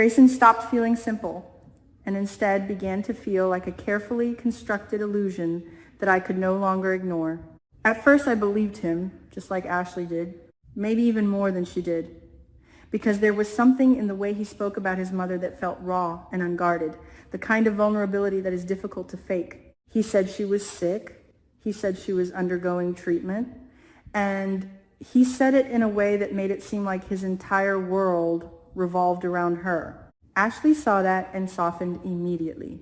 Grayson stopped feeling simple and instead began to feel like a carefully constructed illusion that I could no longer ignore. At first I believed him, just like Ashley did, maybe even more than she did, because there was something in the way he spoke about his mother that felt raw and unguarded, the kind of vulnerability that is difficult to fake. He said she was sick, he said she was undergoing treatment, and he said it in a way that made it seem like his entire world revolved around her. Ashley saw that and softened immediately,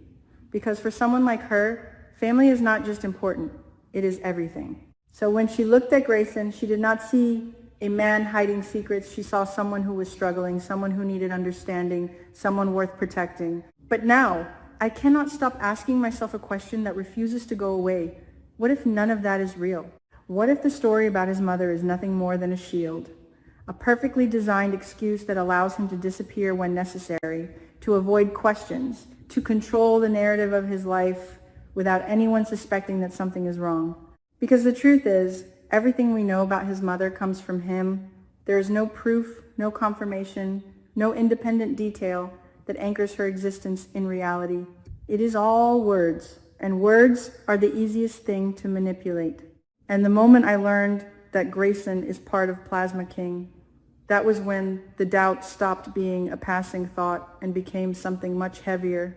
because for someone like her, family is not just important, it is everything. So when she looked at Grayson, she did not see a man hiding secrets. She saw someone who was struggling, someone who needed understanding, someone worth protecting. But now, I cannot stop asking myself a question that refuses to go away. What if none of that is real? What if the story about his mother is nothing more than a shield? A perfectly designed excuse that allows him to disappear when necessary, to avoid questions, to control the narrative of his life without anyone suspecting that something is wrong. Because the truth is, everything we know about his mother comes from him. There is no proof, no confirmation, no independent detail that anchors her existence in reality. It is all words, and words are the easiest thing to manipulate. And the moment I learned that Grayson is part of Plasma King, that was when the doubt stopped being a passing thought and became something much heavier,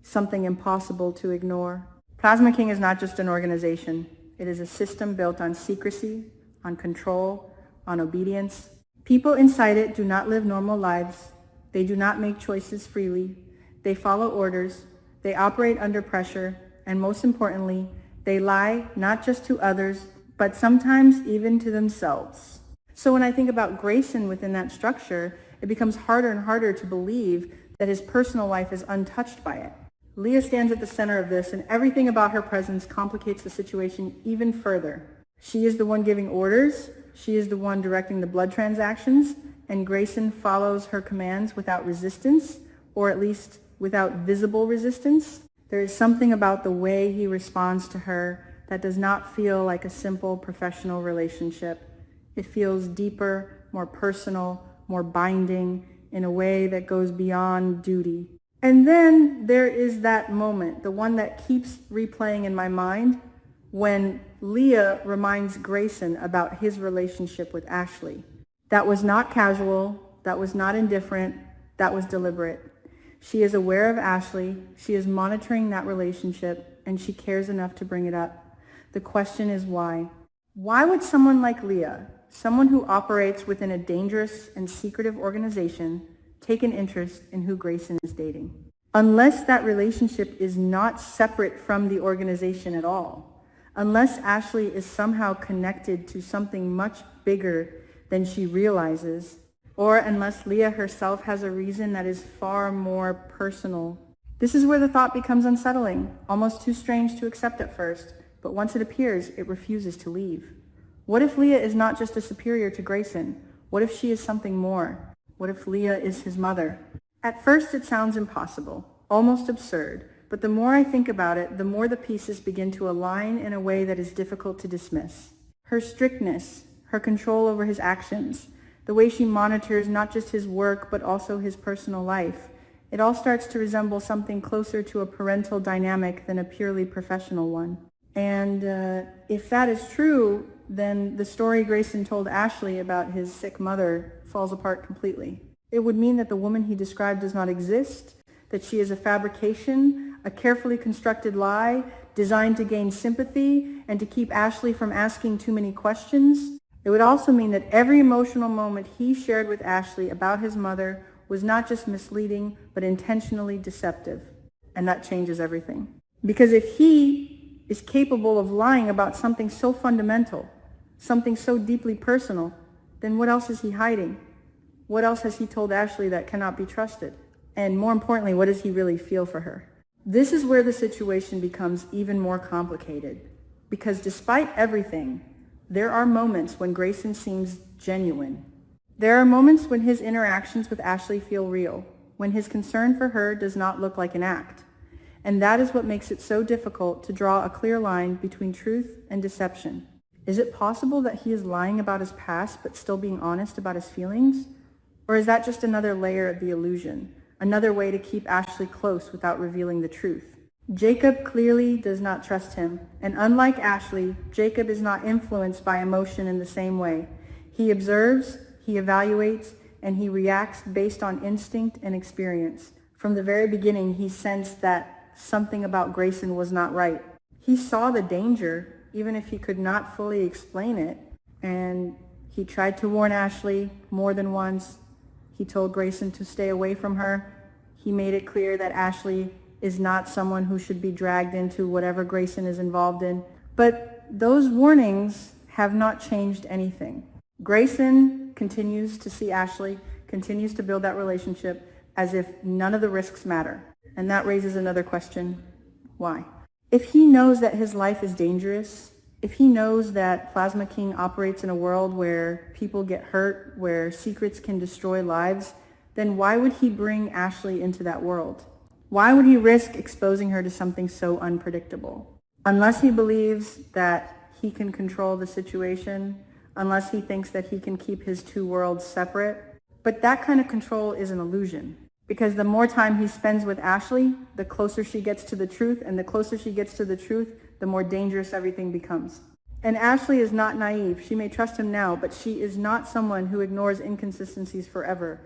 something impossible to ignore. Plasma King is not just an organization. It is a system built on secrecy, on control, on obedience. People inside it do not live normal lives. They do not make choices freely. They follow orders. They operate under pressure. And most importantly, they lie not just to others, but sometimes even to themselves. So when I think about Grayson within that structure, it becomes harder and harder to believe that his personal life is untouched by it. Leah stands at the center of this, and everything about her presence complicates the situation even further. She is the one giving orders, she is the one directing the blood transactions, and Grayson follows her commands without resistance, or at least without visible resistance. There is something about the way he responds to her that does not feel like a simple professional relationship. It feels deeper, more personal, more binding, in a way that goes beyond duty. And then there is that moment, the one that keeps replaying in my mind, when Leah reminds Grayson about his relationship with Ashley. That was not casual, that was not indifferent, that was deliberate. She is aware of Ashley, she is monitoring that relationship, and she cares enough to bring it up. The question is why? Why would someone like Leah, someone who operates within a dangerous and secretive organization, take an interest in who Grayson is dating? Unless that relationship is not separate from the organization at all, unless Ashley is somehow connected to something much bigger than she realizes, or unless Leah herself has a reason that is far more personal. This is where the thought becomes unsettling, almost too strange to accept at first, but once it appears, it refuses to leave. What if Leah is not just a superior to Grayson? What if she is something more? What if Leah is his mother? At first it sounds impossible, almost absurd, but the more I think about it, the more the pieces begin to align in a way that is difficult to dismiss. Her strictness, her control over his actions, the way she monitors not just his work but also his personal life, it all starts to resemble something closer to a parental dynamic than a purely professional one. And if that is true, then the story Grayson told Ashley about his sick mother falls apart completely. It would mean that the woman he described does not exist, that she is a fabrication, a carefully constructed lie designed to gain sympathy and to keep Ashley from asking too many questions. It would also mean that every emotional moment he shared with Ashley about his mother was not just misleading, but intentionally deceptive. And that changes everything. Because if he is capable of lying about something so fundamental, something so deeply personal, then what else is he hiding? What else has he told Ashley that cannot be trusted? And more importantly, what does he really feel for her? This is where the situation becomes even more complicated. Because despite everything, there are moments when Grayson seems genuine. There are moments when his interactions with Ashley feel real, when his concern for her does not look like an act. And that is what makes it so difficult to draw a clear line between truth and deception. Is it possible that he is lying about his past but still being honest about his feelings? Or is that just another layer of the illusion? another way to keep Ashley close without revealing the truth. Jacob clearly does not trust him, and unlike Ashley, Jacob is not influenced by emotion in the same way. He observes, he evaluates, and he reacts based on instinct and experience. From the very beginning, he sensed that something about Grayson was not right. He saw the danger, even if he could not fully explain it, and he tried to warn Ashley more than once. He told Grayson to stay away from her. He made it clear that Ashley is not someone who should be dragged into whatever Grayson is involved in. But those warnings have not changed anything. Grayson continues to see Ashley, continues to build that relationship as if none of the risks matter. And that raises another question: why? If he knows that his life is dangerous, if he knows that Plasma King operates in a world where people get hurt, where secrets can destroy lives, then why would he bring Ashley into that world? Why would he risk exposing her to something so unpredictable? Unless he believes that he can control the situation, unless he thinks that he can keep his two worlds separate. But that kind of control is an illusion, because the more time he spends with Ashley, the closer she gets to the truth, and the closer she gets to the truth, the more dangerous everything becomes. And Ashley is not naive. She may trust him now, but she is not someone who ignores inconsistencies forever.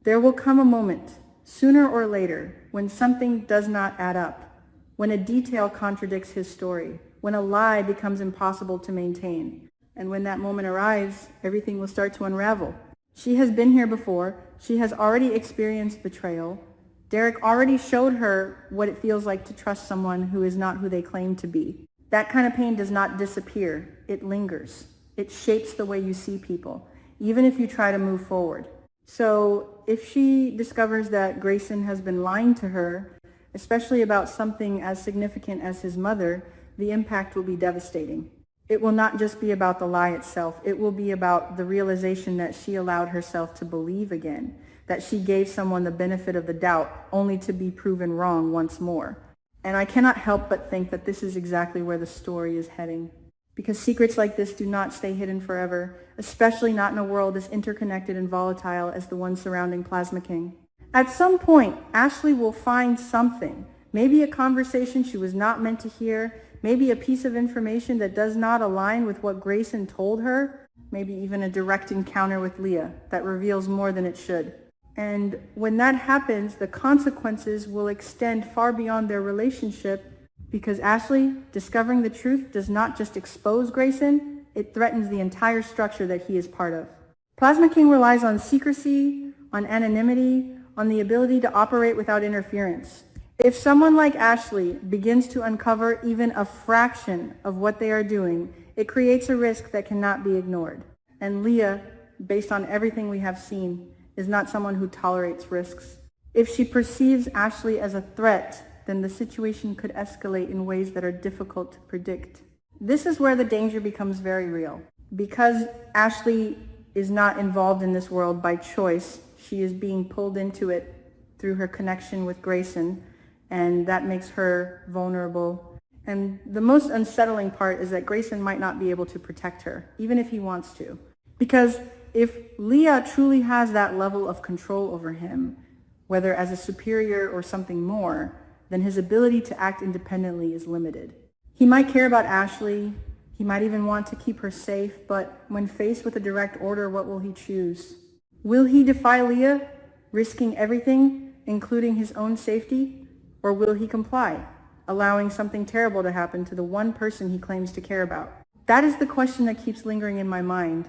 There will come a moment, sooner or later, when something does not add up, when a detail contradicts his story, when a lie becomes impossible to maintain. And when that moment arrives, everything will start to unravel. She has been here before. She has already experienced betrayal. Derek already showed her what it feels like to trust someone who is not who they claim to be. That kind of pain does not disappear. It lingers. It shapes the way you see people, even if you try to move forward. So if she discovers that Grayson has been lying to her, especially about something as significant as his mother, the impact will be devastating. It will not just be about the lie itself. It will be about the realization that she allowed herself to believe again, that she gave someone the benefit of the doubt only to be proven wrong once more. And I cannot help but think that this is exactly where the story is heading. Because secrets like this do not stay hidden forever, especially not in a world as interconnected and volatile as the one surrounding Plasma King. At some point, Ashley will find something, maybe a conversation she was not meant to hear, maybe a piece of information that does not align with what Grayson told her, maybe even a direct encounter with Leah that reveals more than it should. And when that happens, the consequences will extend far beyond their relationship, because Ashley, discovering the truth, does not just expose Grayson, it threatens the entire structure that he is part of. Plasma King relies on secrecy, on anonymity, on the ability to operate without interference. If someone like Ashley begins to uncover even a fraction of what they are doing, it creates a risk that cannot be ignored. And Leah, based on everything we have seen, is not someone who tolerates risks. If she perceives Ashley as a threat, then the situation could escalate in ways that are difficult to predict. This is where the danger becomes very real. Because Ashley is not involved in this world by choice, she is being pulled into it through her connection with Grayson, and that makes her vulnerable. And the most unsettling part is that Grayson might not be able to protect her, even if he wants to. Because if Leah truly has that level of control over him, whether as a superior or something more, then his ability to act independently is limited. He might care about Ashley, he might even want to keep her safe, but when faced with a direct order, what will he choose? Will he defy Leah, risking everything, including his own safety? Or will he comply, allowing something terrible to happen to the one person he claims to care about? That is the question that keeps lingering in my mind,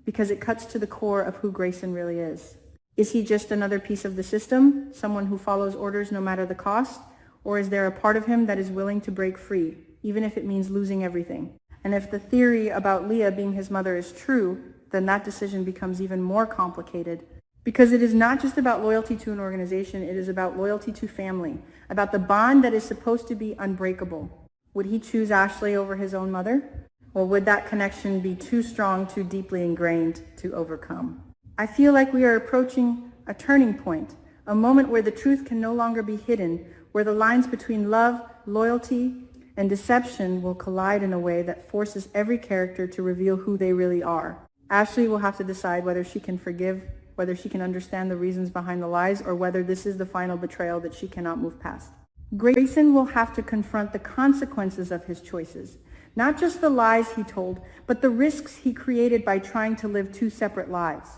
because it cuts to the core of who Grayson really is. Is he just another piece of the system, someone who follows orders no matter the cost? Or is there a part of him that is willing to break free, even if it means losing everything? And if the theory about Leah being his mother is true, then that decision becomes even more complicated. Because it is not just about loyalty to an organization, it is about loyalty to family, about the bond that is supposed to be unbreakable. Would he choose Ashley over his own mother? Or would that connection be too strong, too deeply ingrained to overcome? I feel like we are approaching a turning point, a moment where the truth can no longer be hidden, where the lines between love, loyalty, and deception will collide in a way that forces every character to reveal who they really are. Ashley will have to decide whether she can forgive whether she can understand the reasons behind the lies, or whether this is the final betrayal that she cannot move past. Grayson will have to confront the consequences of his choices, not just the lies he told, but the risks he created by trying to live two separate lives.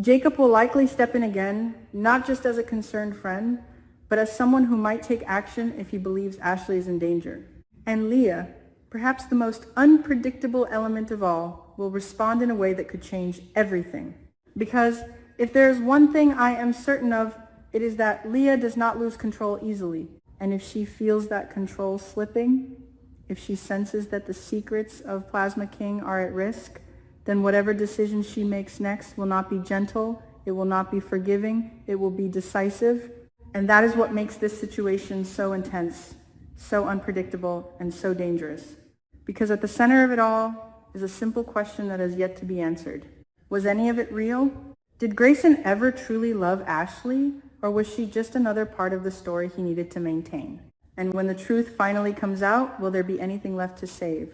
Jacob will likely step in again, not just as a concerned friend, but as someone who might take action if he believes Ashley is in danger. And Leah, perhaps the most unpredictable element of all, will respond in a way that could change everything. Because if there is one thing I am certain of, it is that Leah does not lose control easily. And if she feels that control slipping, if she senses that the secrets of Plasma King are at risk, then whatever decision she makes next will not be gentle, it will not be forgiving, it will be decisive. And that is what makes this situation so intense, so unpredictable, and so dangerous. Because at the center of it all is a simple question that has yet to be answered. Was any of it real? Did Grayson ever truly love Ashley, or was she just another part of the story he needed to maintain? And when the truth finally comes out, will there be anything left to save?